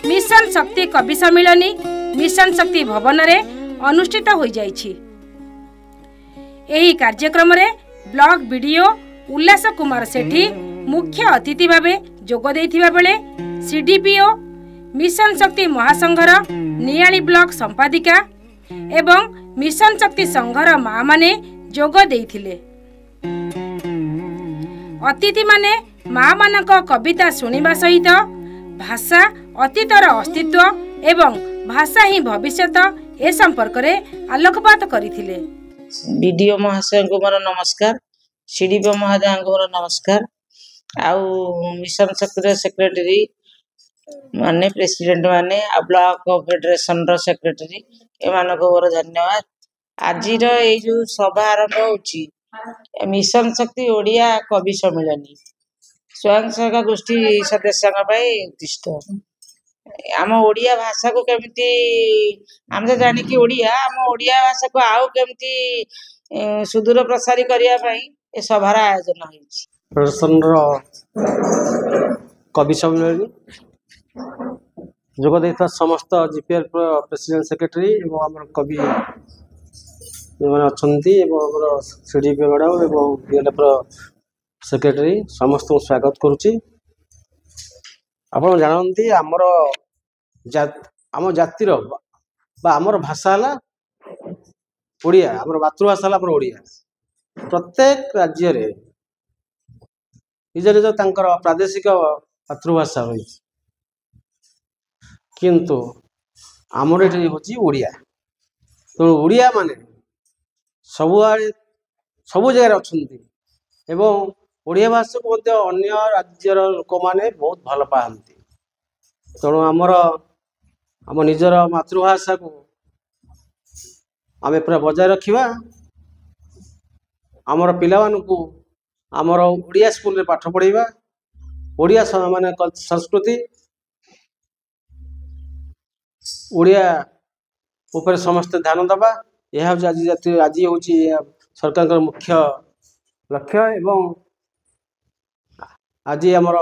Mission शक्ति कवि सम्मिलनी mission शक्ति भवन रे अनुष्ठित हो जाइछि। एही कार्यक्रम रे ब्लॉग वीडियो उल्लास कुमार सेठी मुख्य अतिथि भावे जोग देथिबा बेले सीडीपीओ मिशन शक्ति महासंघर नियाली ब्लॉक संपादिका एवं मिशन शक्ति संघर माँ माने जोग देथिले। अतिथि माने माँ मानक कविता सुनिबा सहित भाषा अतीतर अस्तित्व एवं भाषा ही भविष्यत ए संपर्क रे आलोकपात करिथिले। वीडियो महाशय को मोर नमस्कार, सीडीपीओ महोदय को मोर नमस्कार, आउ मिशन शक्ति सेक्रेटरी माने प्रेसिडेंट माने आ ब्लॉक फेडरेशन रो सेक्रेटरी एमान को मोर धन्यवाद। आज जो सभा आरंभ होची मिशन शक्ति ओडिया कवि सम्मेलनी स्वयं सहायक गोष्ठी सदस्य उद्दिष्ट आम ओडिया भाषा को केमती आम तो जानी कि ओडिया आम ओडिया भाषा को आउ केमती सुदूर प्रसारी करने ए सभार आयोजन हो कवि सम्मेलनी जोग देता समस्त जीपीआर प्रेसिडेंट सेक्रेटरी एवं आम कवि जो सीडीपी मैडम एवं बीएलएफ सेक्रेटरी समस्त को स्वागत करुच्ची। आपण जानती आमर आम जातिर आमर भाषा है ओडिया, आमर मातृभाषा है ओडिया। प्रत्येक राज्य रे निज निज तांकर प्रादेशिक मातृभाषा रही किंतु आमर ये हूँ ओडिया। तो ओडिया माने सबु जगह अच्छा एवं ओडिया भाषा को अन्य राज्यर लोक मैंने बहुत भल पाती। तेणु आम निजर मातृभाषा को आम पूरा बजाय रखा। आमर पिला आमर ओडिया स्कूल रे पाठ पढ़ेबा, ओडिया माने संस्कृति ओडिया ऊपर समस्त ध्यान दबा यह आज हूँ सरकार मुख्य लक्ष्य। एवं आज आमर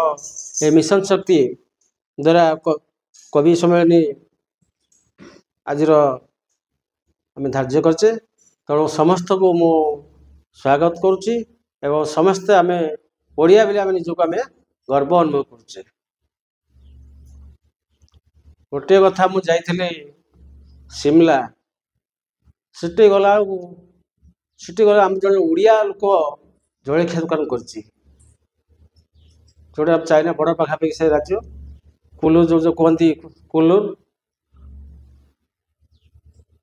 मिशन शक्ति द्वारा कवि सम्मेलनी आज आम धार्य करचे। तेणु समस्त को मु स्वागत करुच्ची एवं समस्ते आम ओडिया बोली आम निजक आम गर्व अनुभव करुचे। गोटे कथा मु जाइथिली शिमला, सेठी गला आम जन ओडिया लोक जलखिया दुकान करची जोटा चाइना बड़ पाखापाखि से राज्य कुल्लूर जो कहती कुल्लूर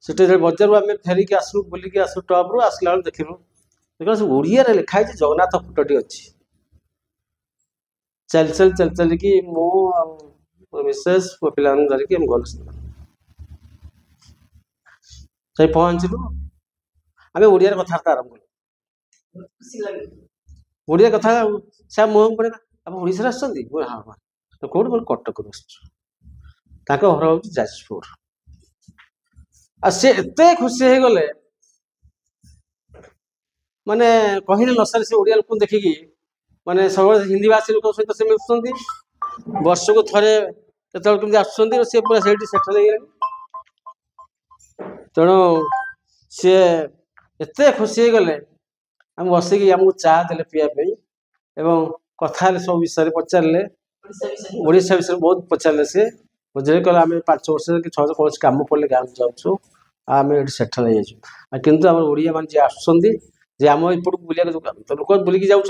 से बजार आम फेरिक आसू बुलिकी आसू टप रू आसला देखिलु देखो ओडिया लिखाई जगन्नाथ फोटोटी अच्छी। चल चल चल चल कि मो मिसेस पिला धरिकी गलु से पहुँचलु आम ओडिया कथबार्ता आरंभ कलु। ओडिया कथा से मुह पड़े आप ओडिशा आसुँच हाँ हाँ कौट बोले कटक घर हूँ जाजपुर। आ से एते खुशी हो गले माने कहले न सर से ओडिया लोक देखिकी माने सब हिंदी भाषी लोक सहित से मिलुंट वर्ष को थरे केमी आसुँच सी पूरा से सेटल हो तेणु सी एते खुशी हो गले आम बसिकी आमको चा दे पीवाई एवं कथा सब विषय पचारे ओडिशा विषय बहुत पचारे सी बुझे कहले आम 5 वर्ष कि 6 वर्ष कौन कम पड़े गाँव जाऊँ आम ये सेटल हो किंतु आम ओडिया मान जी आसुँच जे आम इपट बुलिया तो लोक बुलिकी जाऊँच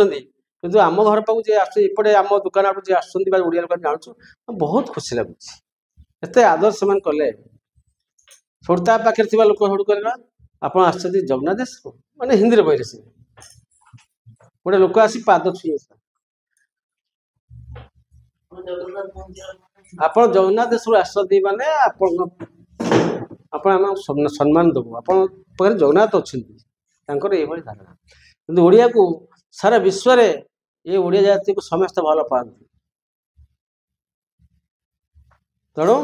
किंतु आम घर पाक जी आसपटे आम दुकान आप जी आसुँच ओडिया लोक जानूँ बहुत खुशी लगुच। एत आदर से कले छोटा पाखे थी लोक सब कहना आप जगन्नाथ देश को माने हिंदी में बहरे से गोटे लोक आसी पाद छुए आप जगन्नाथ देश आसती माने आप सम्मान देव आप जगन्नाथ अच्छा ये धारणा किंतु ओडिया को सारा विश्व रे ये ओडिया जाति को समस्त भल पाती। तेणु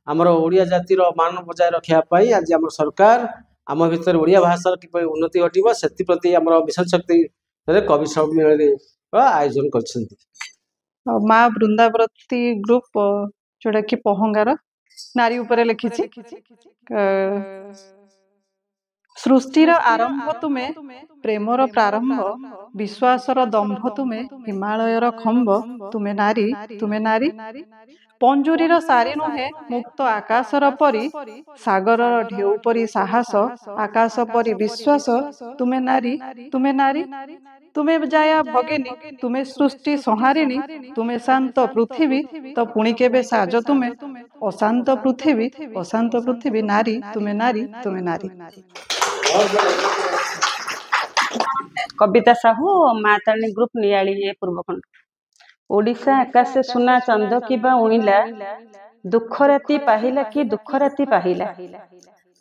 आमर ओडिया जातिर मान बजाय रखापी आज आम सरकार आम भीतर ओडिया भाषा किपर उन्नति घटव से प्रति आम मिशन शक्ति कवि सम्मेलनी आयोजन कर माँ वृंदावती ग्रुप जोटा कि पहंगार नारी उपरे लिखिछि सृष्टिर आरंभ तुमे प्रेमर प्रारंभ विश्वासर दंभ तुमे हिमालयर खंभ तुमे नारी पंजुरीर सारी नुहे मुक्त आकाशर परी सागरर ढेउ परी साहस आकाश परी विश्वास तुमे नारी तुमे जाया भगिनी तुमे सृष्टि संहारिणी तुमे शांत पृथ्वी तो पुणी केबे साज तुमे अशांत पृथ्वी नारी तुमे नारी कविता साहू माताणी ग्रुप नियाली ये पूर्वखंड ओडिशा आकाशे सुना चंद किबा उइला दुख राति पाहिला कि दुख राति पाहिला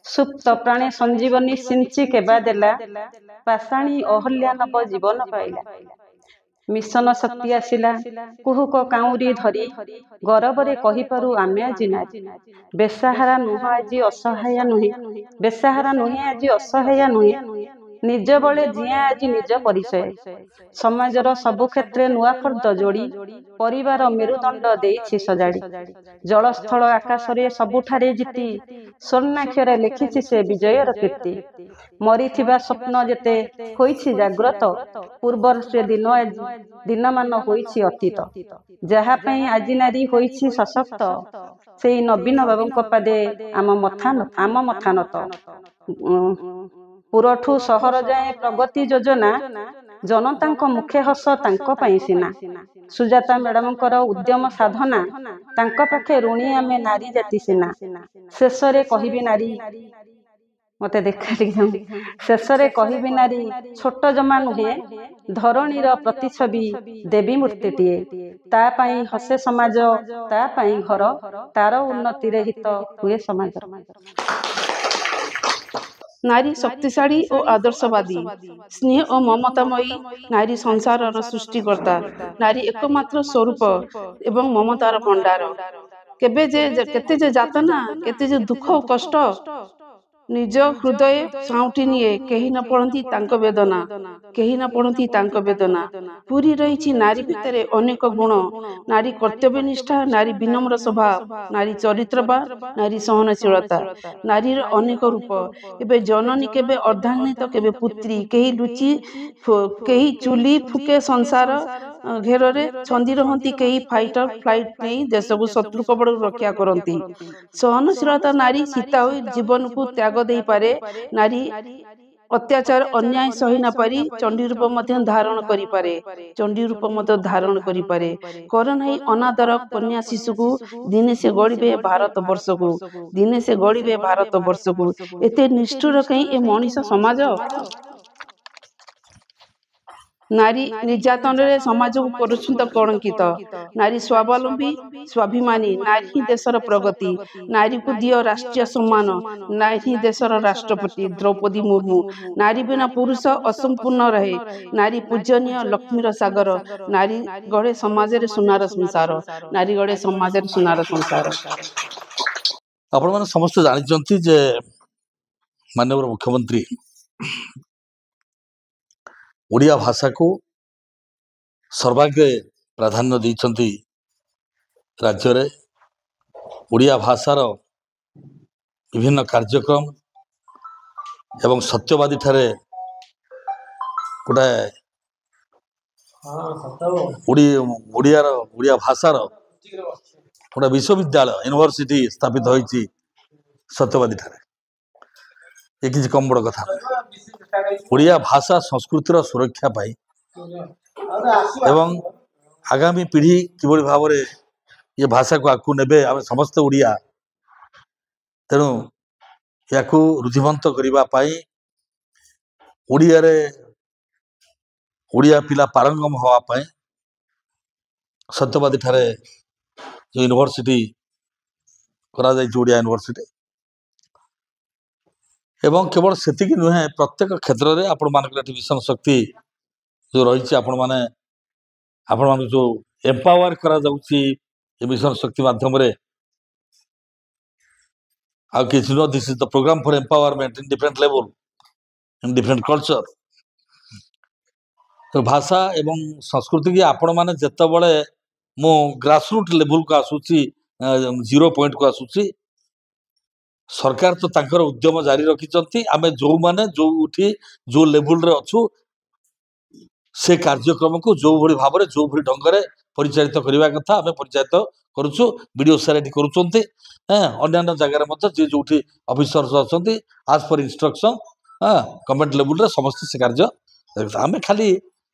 सुप्त प्राणी संजीवनी सिंची केबा देला पाषाणी अहल्या नव जीवन पाइला मिशन शक्ति आसिला कुहुक काउरी धरी गौरवरे कहिपारु आमे आजि नारी बेसाहारा नुह आजि असहाया नुहे बेसाहारा नुहे आजि असहाया नुहे निज बले जिया आजि निज परिचय समाजर सबु क्षेत्रे नुआ फर्द जोड़ी परिवार मेरुदंड देइछि सजाड़ी जलस्थल आकाशरे सबुठारे जीति स्वर्णाक्षरे लिखिछि से विजयर कीर्ति मरिथिबा स्वप्न जेते होइछि जाग्रत पूर्वर से दिनमान होइछि अतीत जहा पई आजि नारी होइछि सशक्त सेई नवीन बाबूଙ୍କ पादे आम मथानत पुरठू सहर जाए प्रगति योजना जनतांको मुखे हस तांको पई सिना सुजाता मैडमଙ୍କର उद्यम साधना तांको पाखे ऋणी आमे नारी जाति सिना शेषरे कहिबी नारी मते देखा शेषरे कहिबी नारी छोट जमा नुहे धरणीर प्रतिछवि देवी मूर्तिटीए ता पई हसे समाज ता पई घर तार उन्नति रे हित हुए समाज नारी शक्तिशाली और आदर्शवादी स्नेह और ममतामयी नारी संसार सृष्टिकर्ता नारी एकमात्र स्वरूप एवं ममतार भंडार केबे जे केते जे जातना केते जे दुख और कष्ट निज हृदय साउटी निये केही न पड़ती तांको वेदना केही न पड़ती तांको वेदना पूरी रही नारी भितरे अनेक गुण नारी कर्तव्यनिष्ठा नारी विनम्र स्वभाव नारी चरित्रवान नारी सहनशीलता नारीर अनेक रूप एबे जननी केबे अर्धांगिनी तो केबे पुत्री केही लुचि केही चुली फुके संसार घेरे छंदी रहती कई फाइटर फ्लाइट नहीं देश को शत्रु कबड़ रक्षा करती सहनशीलता नारी सीता हुई जीवन को त्याग दे पारे नारी अत्याचार अन्याय सही न पारी चंडी रूप मध्य धारण करि पारे चंडी रूप मध्य धारण करि पारे करनाई अनादर कन्या शिशु को दिने से गड़िबे भारत वर्ष को दिने से गड़िबे भारत वर्ष को एते निष्ठुर कहीं ए मनीष समाज नारी निर्यातन रे समाज को करुछंत कलंकित नारी स्वावलंबी स्वाभिमानी नारी ही देशर प्रगति नारी को दियो राष्ट्रीय सम्मान नारी ही देशर राष्ट्रपति द्रौपदी मुर्मू नारी बिना पुरुष असंपूर्ण रहे नारी पूजनीय लक्ष्मीर सागर नारी गढ़े समाज रे सुनार संसार नारी गढ़े समाज रे सुनार संसार आपण माने समस्त जानिचंती जे माननीय मुख्यमंत्री ओडिया भाषा को सर्वाग्रे प्राधान्य देइछंती राज्य रे ओडिया भाषार विभिन्न कार्यक्रम एवं सत्यवादी ठारे गोटे ओडिया भाषार गोटे विश्वविद्यालय यूनिवर्सिटी स्थापित होइछि सत्यवादी ठारे ये किसी कम बड़ कथा ओडिया भाषा संस्कृतिर सुरक्षा पाई एवं आगामी पीढ़ी किभली भाव में ये भाषा को आगू नेबे आम समस्त ओडिया तेणु या रुधिमंत करने ओडिया पिला पारंगम होवाई सत्यवादी ठारे जो यूनिवर्सिटी करा ओडिया यूनिवर्सिटी एवं केवल सेतिक नुहे प्रत्येक क्षेत्र में आपण मान मिशन शक्ति जो रही आपण मान जो एम्पावर करा जाउची मिशन शक्ति माध्यम रे किसी no this is the program for empowerment in different level in different culture तो भाषा एवं संस्कृति की आपण माने जत्ते बळे मो ग्रासरूट लेवल को आसुची जीरो पॉइंट को आसुची सरकार तो तांकर उद्यम जारी रखिचंती आमे जो माने जो लेवल रे अछु से कार्यक्रम को जो भली भाव में जो भली ढंग से परिचालित करने कथा आम परिचालित करुचु वीडियो सार एटी करुँच अन्य जगार जी जो अफिसर्स अच्छा आज पर इंस्ट्रक्शन गवर्नमेंट लेवल रे समस्त से कार्य आम खाली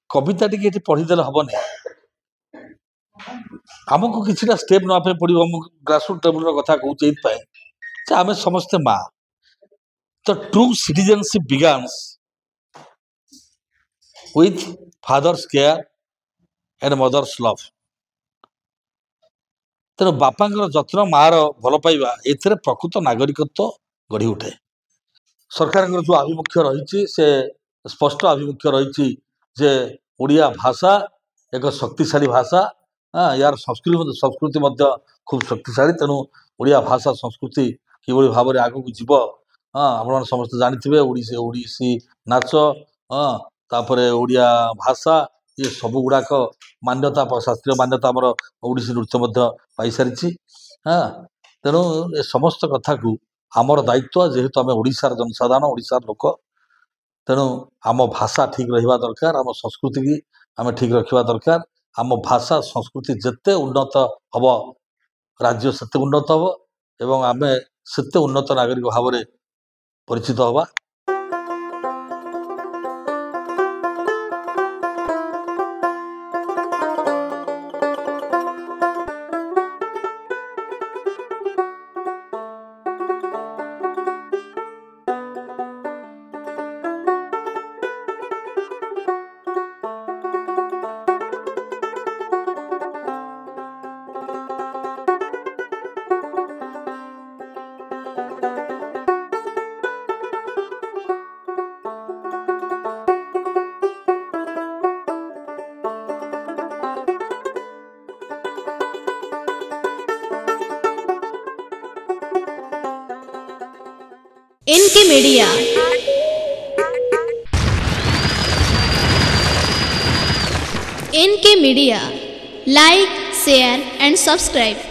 कविता टी पढ़ीदे हेनी आमको किसी स्टेप नापे पड़ो ग्रासरूट लेवल कथा कहूँ आम समस्ते माँ तो true citizenship begins with father's care and mother's love तेणु बापांकर जत्न मार भल पाइबा एथिरे प्रकृत नागरिकत्व गढ़ी उठे सरकार जो आभिमुख्य रही से स्पष्ट आभिमुख्य रही जे ओडिया भाषा एक शक्तिशाली भाषा यार संस्कृति खूब शक्तिशाली तेणु ओडिया भाषा संस्कृति कि भाव में आगू जीव आप समस्त जानते ओडिसी नाच तापरे ओडिया भाषा ये सब गुड़ाक मान्यता शास्त्रीय मान्यता आमर ओडिसी नृत्य पाई सारी तेणु ए समस्त कथा को आमर दायित्व जेहेतु आम ओडिशार जनसाधारण ओडिशार लोक तेणु आम भाषा ठीक रहा दरकार आम संस्कृति की आम ठीक रखा दरकार आम भाषा संस्कृति जिते उन्नत हम राज्य सेते उन्नत हम एवं आम सेते उन्नत नागरिक भाव में परिचित हवा इनके media like share and subscribe.